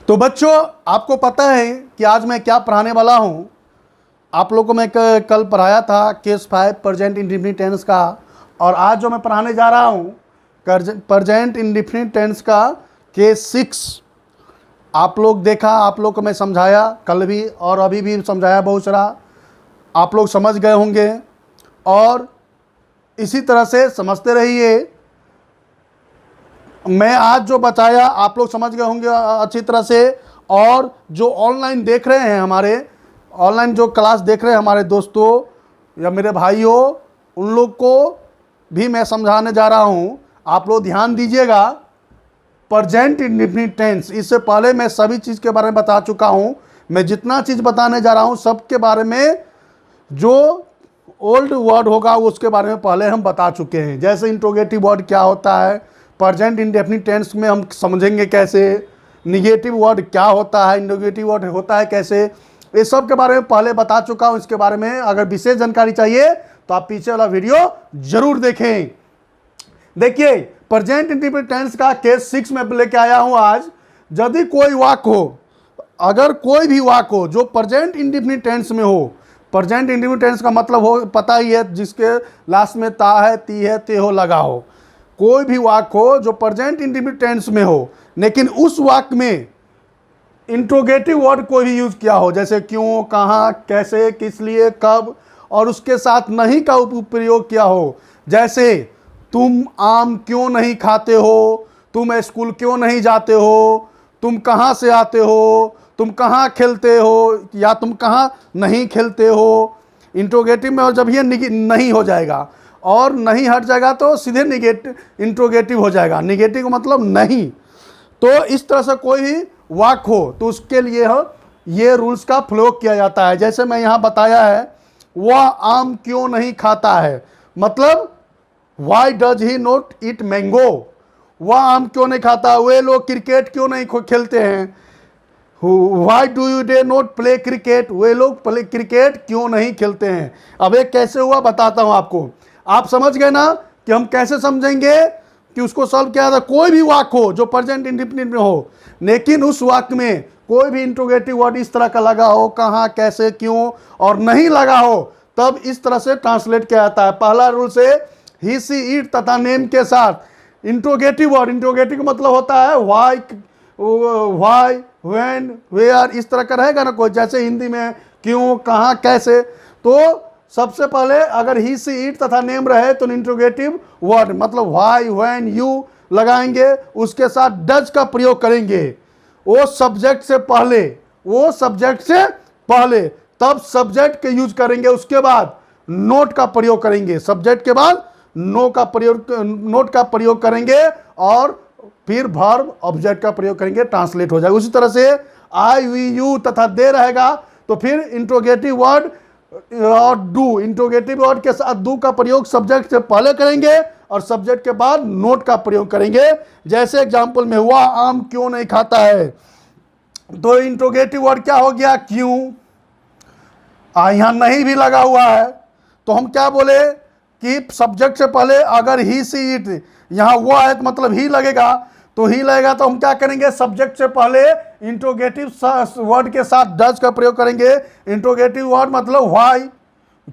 तो बच्चों, आपको पता है कि आज मैं क्या पढ़ाने वाला हूँ। आप लोगों को मैं कल पढ़ाया था केस 5 प्रेजेंट इंडेफिनिट टेंस का, और आज जो मैं पढ़ाने जा रहा हूँ प्रेजेंट इंडेफिनिट टेंस का केस 6। आप लोग देखा, आप लोग को मैं समझाया कल भी और अभी भी समझाया बहुत सारा, आप लोग समझ गए होंगे और इसी तरह से समझते रहिए। मैं आज जो बताया आप लोग समझ गए होंगे अच्छी तरह से, और जो ऑनलाइन देख रहे हैं, हमारे ऑनलाइन जो क्लास देख रहे हैं हमारे दोस्तों या मेरे भाइयों, उन लोग को भी मैं समझाने जा रहा हूं। आप लोग ध्यान दीजिएगा। प्रेजेंट इंडेफिनिट टेंस, इससे पहले मैं सभी चीज़ के बारे में बता चुका हूं। मैं जितना चीज़ बताने जा रहा हूं सबके बारे में जो ओल्ड वर्ड होगा उसके बारे में पहले हम बता चुके हैं। जैसे इंट्रोगेटिव वर्ड क्या होता है, प्रेजेंट इंडेफिनिट टेंस में हम समझेंगे कैसे, निगेटिव वर्ड क्या होता है, इंट्रोगेटिव वर्ड होता है कैसे, ये सब के बारे में पहले बता चुका हूँ। इसके बारे में अगर विशेष जानकारी चाहिए तो आप पीछे वाला वीडियो जरूर देखें। देखिए, प्रेजेंट इंडेफिनिट टेंस का केस 6 में लेके आया हूँ आज। यदि कोई वाक्य हो, अगर कोई भी वाक्य हो जो प्रेजेंट इंडेफिनिट टेंस में हो, प्रेजेंट इंडेफिनिट टेंस का मतलब हो पता ही है, जिसके लास्ट में ता है, ती है, ते हो लगा हो। कोई भी वाक्य हो जो प्रेजेंट इंडेफिनिट टेंस में हो, लेकिन उस वाक्य में इंट्रोगेटिव वर्ड कोई भी यूज किया हो, जैसे क्यों, कहाँ, कैसे, किस लिए, कब, और उसके साथ नहीं का प्रयोग किया हो। जैसे तुम आम क्यों नहीं खाते हो, तुम स्कूल क्यों नहीं जाते हो, तुम कहाँ से आते हो, तुम कहाँ खेलते हो, या तुम कहाँ नहीं खेलते हो। इंट्रोगेटिव में और जब ये नहीं हो जाएगा और नहीं हट जाएगा तो सीधे इंट्रोगेटिव हो जाएगा। निगेटिव का मतलब नहीं। तो इस तरह से कोई भी वाक्य हो तो उसके लिए ये रूल्स का प्रयोग किया जाता है। जैसे मैं यहाँ बताया है, वह आम क्यों नहीं खाता है, मतलब why does he not eat mango. वह आम क्यों नहीं खाता, वे लोग क्रिकेट क्यों नहीं खेलते हैं। Why do you they not play cricket, वे लोग क्रिकेट क्यों नहीं खेलते हैं। अब ये कैसे हुआ बताता हूँ आपको। आप समझ गए ना कि हम कैसे समझेंगे कि उसको सॉल्व किया था। कोई भी वाक्य हो जो प्रेजेंट इंडेफिनिट में हो, लेकिन उस वाक्य में कोई भी इंट्रोगेटिव वर्ड इस तरह का लगा हो, कहाँ, कैसे, क्यों और नहीं लगा हो, तब इस तरह से ट्रांसलेट किया जाता है। पहला रूल से ही, सी, इट तथा नेम के साथ इंट्रोगेटिव वर्ड, इंट्रोगेटिव का मतलब होता है व्हाई, व्हेन, वेयर, इस तरह का रहेगा ना कोई, जैसे हिंदी में क्यों, कहाँ, कैसे। तो सबसे पहले अगर ही, सी, इट तथा नेम रहे तो इंट्रोगेटिव वर्ड मतलब व्हाई, व्हेन, यू लगाएंगे, उसके साथ डज का प्रयोग करेंगे। वो सब्जेक्ट से पहले, वो सब्जेक्ट से पहले, तब सब्जेक्ट के यूज करेंगे। उसके बाद नोट का प्रयोग करेंगे, सब्जेक्ट के बाद नोट का प्रयोग करेंगे, और फिर वर्ब ऑब्जेक्ट का प्रयोग करेंगे, ट्रांसलेट हो जाएगा। उसी तरह से आई, वी, यू तथा दे रहेगा तो फिर इंट्रोगेटिव वर्ड और डू, इंट्रोगेटिव वर्ड के साथ डू का प्रयोग सब्जेक्ट से पहले करेंगे और सब्जेक्ट के बाद नोट का प्रयोग करेंगे। जैसे एग्जांपल में हुआ, आम क्यों नहीं खाता है, तो इंट्रोगेटिव वर्ड क्या हो गया, क्यों। यहाँ नहीं भी लगा हुआ है तो हम क्या बोले कि सब्जेक्ट से पहले अगर ही, सी, इट, यहाँ हुआ है तो मतलब ही लगेगा, तो ही लगेगा तो हम क्या करेंगे, सब्जेक्ट से पहले इंट्रोगेटिव वर्ड के साथ डज का प्रयोग करेंगे। इंट्रोगेटिव वर्ड मतलब व्हाई,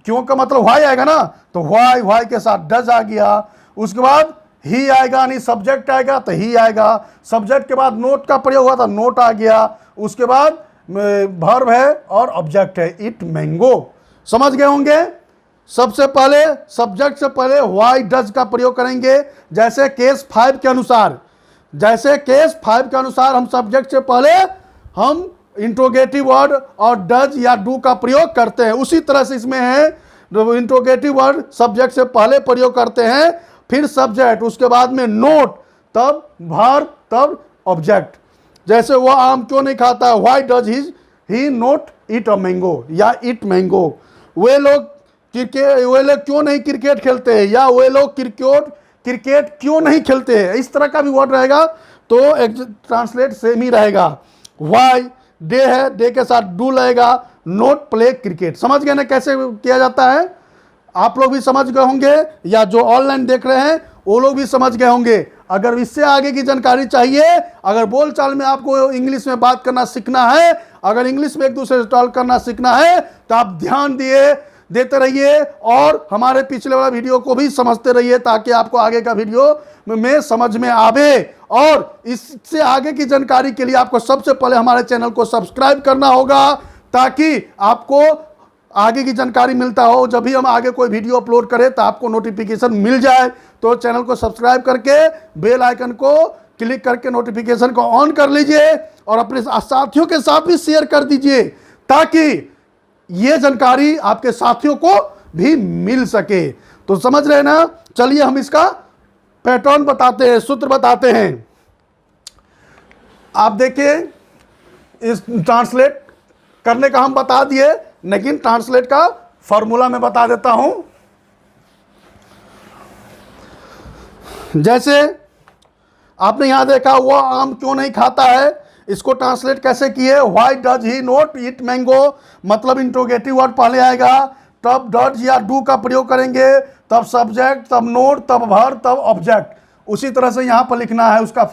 क्यों का मतलब व्हाई आएगा ना, तो व्हाई, व्हाई के साथ डज आ गया। उसके बाद ही आएगा, नहीं सब्जेक्ट आएगा तो ही आएगा। सब्जेक्ट के बाद नोट का प्रयोग हुआ था, नोट आ गया। उसके बाद वर्ब है और ऑब्जेक्ट है, इट मैंगो। समझ गए होंगे। सबसे पहले सब्जेक्ट से पहले व्हाई डज का प्रयोग करेंगे। जैसे केस 5 के अनुसार, हम सब्जेक्ट से पहले हम इंट्रोगेटिव वर्ड और डज या डू का प्रयोग करते हैं। उसी तरह से इसमें है, इंट्रोगेटिव वर्ड सब्जेक्ट से पहले प्रयोग करते हैं, फिर सब्जेक्ट, उसके बाद में नोट, तब वर्ब, तब ऑब्जेक्ट। जैसे वह आम क्यों नहीं खाता, why does he not eat a mango या ईट मैंगो। वे लोग क्यों नहीं क्रिकेट खेलते हैं, या वे लोग क्रिकेट क्यों नहीं खेलते हैं। इस तरह का भी वर्ड रहेगा तो ट्रांसलेट सेम ही रहेगा। वाई डे है, डे के साथ डू लगेगा, नॉट प्ले क्रिकेट। समझ गए ना कैसे किया जाता है। आप लोग भी समझ गए होंगे, या जो ऑनलाइन देख रहे हैं वो लोग भी समझ गए होंगे। अगर इससे आगे की जानकारी चाहिए, अगर बोलचाल में आपको इंग्लिश में बात करना सीखना है, अगर इंग्लिश में एक दूसरे से टॉक करना सीखना है, तो आप ध्यान देते रहिए और हमारे पिछले वाला वीडियो को भी समझते रहिए, ताकि आपको आगे का वीडियो में समझ में आवे। और इससे आगे की जानकारी के लिए आपको सबसे पहले हमारे चैनल को सब्सक्राइब करना होगा, ताकि आपको आगे की जानकारी मिलता हो। जब भी हम आगे कोई वीडियो अपलोड करें तो आपको नोटिफिकेशन मिल जाए। तो चैनल को सब्सक्राइब करके बेल आइकन को क्लिक करके नोटिफिकेशन को ऑन कर लीजिए और अपने साथियों के साथ भी शेयर कर दीजिए, ताकि ये जानकारी आपके साथियों को भी मिल सके। तो समझ रहे ना? चलिए हम इसका पैटर्न बताते हैं, सूत्र बताते हैं। आप देखिए, इस ट्रांसलेट करने का हम बता दिए, लेकिन ट्रांसलेट का फॉर्मूला मैं बता देता हूं। जैसे आपने यहां देखा, वह आम क्यों नहीं खाता है, इसको ट्रांसलेट कैसे किए? Why does he not eat mango, मतलब इंट्रोगेटिव वर्ड पहले आएगा, तब डज या डू का प्रयोग करेंगे, तब सब्जेक्ट, तब नोट, तब वर्ब, तब ऑब्जेक्ट। उसी तरह से यहां पर लिखना है, उसका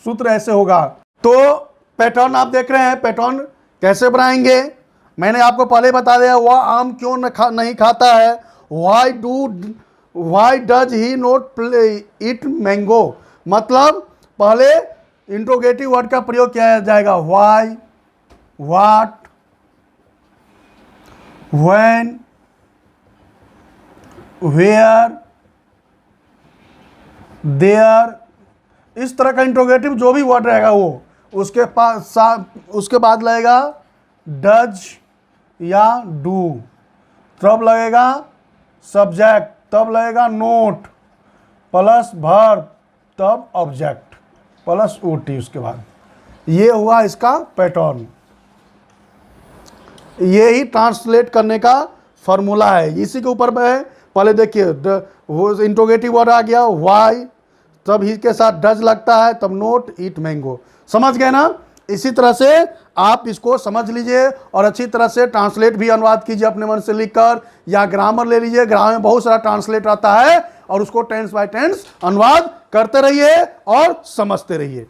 सूत्र ऐसे होगा। तो पैटर्न आप देख रहे हैं, पैटर्न कैसे बनाएंगे मैंने आपको पहले बता दिया। वह आम क्यों नहीं खाता है, why does he not eat mango, मतलब पहले इंट्रोगेटिव वर्ड का प्रयोग किया जाएगा। Why, what, when, where, there, इस तरह का इंट्रोगेटिव जो भी वर्ड रहेगा वो उसके बाद लगेगा डज या डू, तब लगेगा सब्जेक्ट, तब लगेगा नोट, प्लस वर्ब, तब ऑब्जेक्ट, प्लस ओटी उसके बाद। ये हुआ इसका पैटर्न। ये ही ट्रांसलेट करने का फॉर्मूला है। इसी के ऊपर में पहले देखिए, वो इंट्रोगेटिव वर्ड आ गया व्हाई, तब ही के साथ डज लगता है, तब नोट ईट मैंगो। समझ गए ना? इसी तरह से आप इसको समझ लीजिए और अच्छी तरह से ट्रांसलेट भी अनुवाद कीजिए अपने मन से लिखकर, या ग्रामर ले लीजिए। ग्रामर में बहुत सारा ट्रांसलेट आता है और उसको टेंस बाय टेंस अनुवाद करते रहिए और समझते रहिए।